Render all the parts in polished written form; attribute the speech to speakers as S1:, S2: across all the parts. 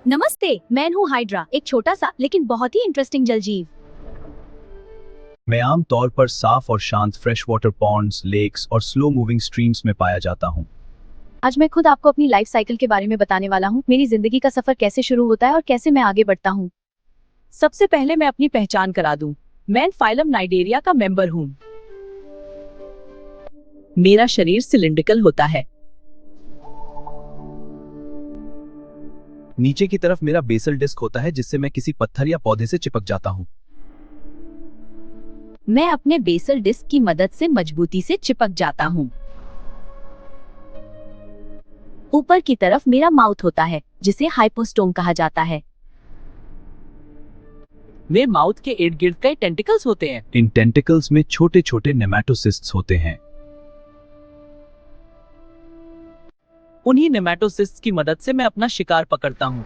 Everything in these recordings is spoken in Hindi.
S1: नमस्ते, मैं हूँ हाइड्रा, एक छोटा सा लेकिन बहुत ही इंटरेस्टिंग जलजीव।
S2: मैं आमतौर पर साफ और शांत फ्रेश वाटर पॉन्ड्स, लेक्स और स्लो मूविंग स्ट्रीम्स में पाया जाता हूँ।
S1: आज मैं खुद आपको अपनी लाइफ साइकिल के बारे में बताने वाला हूँ। मेरी जिंदगी का सफर कैसे शुरू होता है और कैसे मैं आगे बढ़ता हूँ।
S3: सबसे पहले मैं अपनी पहचान करा दूं। मैं फाइलम नाइडेरिया का मेंबर हूँ। मेरा शरीर सिलिंड्रिकल होता है।
S2: नीचे की तरफ मेरा बेसल डिस्क होता है जिससे मैं किसी पत्थर या पौधे से चिपक जाता हूँ।
S1: मैं अपने बेसल डिस्क की मदद से मजबूती से चिपक जाता हूँ। ऊपर की तरफ मेरा माउथ होता है जिसे हाइपोस्टोम कहा जाता है।
S3: मेरे माउथ के इर्द गिर्द कई टेंटिकल्स होते हैं।
S2: इन टेंटिकल्स में छोटे छोटे नेमेटोसिस्ट्स होते हैं।
S3: उन्हीं नेमेटोसिस्ट्स की मदद से मैं अपना शिकार पकड़ता हूँ।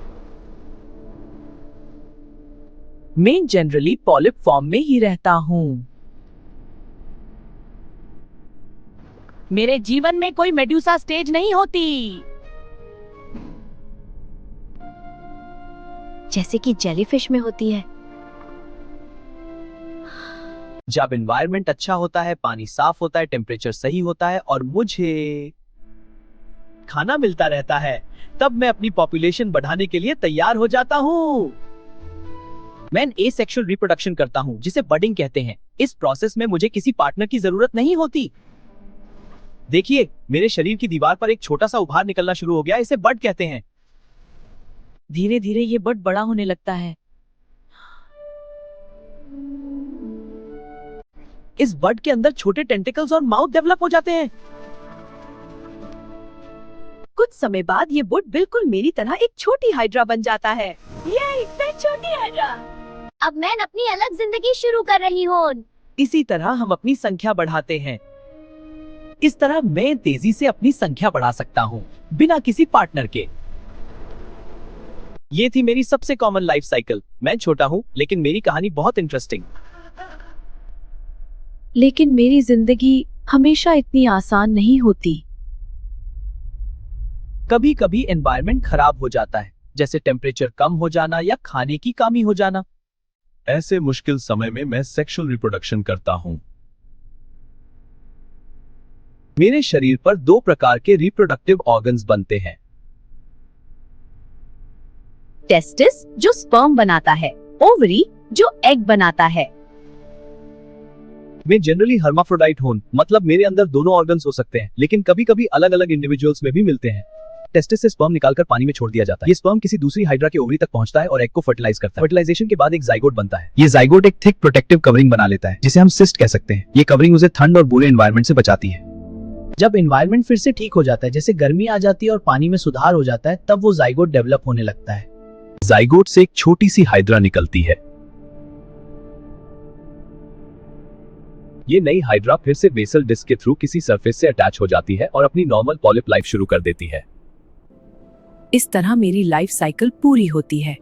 S3: मैं जनरली पॉलिप फॉर्म में ही रहता हूँ। मेरे जीवन में कोई मेडुसा स्टेज नहीं होती।
S1: जैसे कि जेलीफिश में होती है।
S2: जब एनवायरनमेंट अच्छा होता है, पानी साफ होता है, टेम्परेचर सही होता है और मुझे खाना मिलता रहता है, तब मैं अपनी पॉपुलेशन बढ़ाने के लिए तैयार हो जाता हूँ। मैं एसेक्सुअल रिप्रोडक्शन करता हूँ जिसे बडिंग कहते हैं। इस प्रोसेस में मुझे किसी पार्टनर की जरूरत नहीं होती। देखिए, मेरे शरीर की दीवार पर एक छोटा सा उभार निकलना शुरू हो गया, इसे बड कहते हैं।
S3: धीरे धीरे ये बड बड़ा होने लगता है।
S2: इस बड के अंदर छोटे टेंटिकल्स और माउथ डेवलप हो जाते हैं।
S3: कुछ समय बाद ये बड बिल्कुल मेरी तरह एक छोटी हाइड्रा बन जाता है। ये मैं छोटी हाइड्रा।
S1: अब मैं अपनी अलग जिंदगी शुरू कर रही हूँ।
S3: इसी तरह हम अपनी संख्या बढ़ाते हैं। इस तरह मैं तेजी से अपनी संख्या बढ़ा सकता हूँ बिना किसी पार्टनर के।
S2: ये थी मेरी सबसे कॉमन लाइफ साइकिल। मैं छोटा हूँ लेकिन मेरी कहानी बहुत इंटरेस्टिंग।
S1: लेकिन मेरी जिंदगी हमेशा इतनी आसान नहीं होती।
S2: कभी कभी एनवायरनमेंट खराब हो जाता है, जैसे टेम्परेचर कम हो जाना या खाने की कमी हो जाना। ऐसे मुश्किल समय में मैं सेक्सुअल रिप्रोडक्शन करता हूँ। मेरे शरीर पर दो प्रकार के रिप्रोडक्टिव ऑर्गन्स बनते हैं।
S1: टेस्टिस जो स्पर्म बनाता है, ओवरी जो एग बनाता है।
S2: मैं जनरली हर्माफ्रोडाइट हूँ, मतलब मेरे अंदर दोनों ऑर्गन्स हो सकते हैं, लेकिन कभी कभी अलग अलग इंडिविजुअल्स में भी मिलते हैं। टेस्टिस से स्पर्म निकालकर पानी में छोड़ दिया जाता है। ये स्पर्म किसी दूसरी हाइड्रा के ओवरी तक पहुंचता है और एग को फर्टिलाइज करता है। फर्टिलाइजेशन के बाद एक जाइगोट बनता है। ये जाइगोट एक थिक प्रोटेक्टिव कवरिंग बना लेता है जिसे हम सिस्ट कह सकते हैं। ये कवरिंग उसे ठंड और बुरे एनवायरनमेंट से बचाती है। जब एनवायरनमेंट फिर से ठीक हो जाता है, जैसे गर्मी आ जाती है और पानी में सुधार हो जाता है, तब वो जाइगोट डेवलप होने लगता है। जाइगोट से एक छोटी सी हाइड्रा निकलती है। ये नई हाइड्रा फिर से बेसल डिस्क के थ्रू किसी सरफेस से अटैच हो जाती है और अपनी नॉर्मल पॉलिप लाइफ शुरू कर देती है।
S3: इस तरह मेरी लाइफ साइकिल पूरी होती है।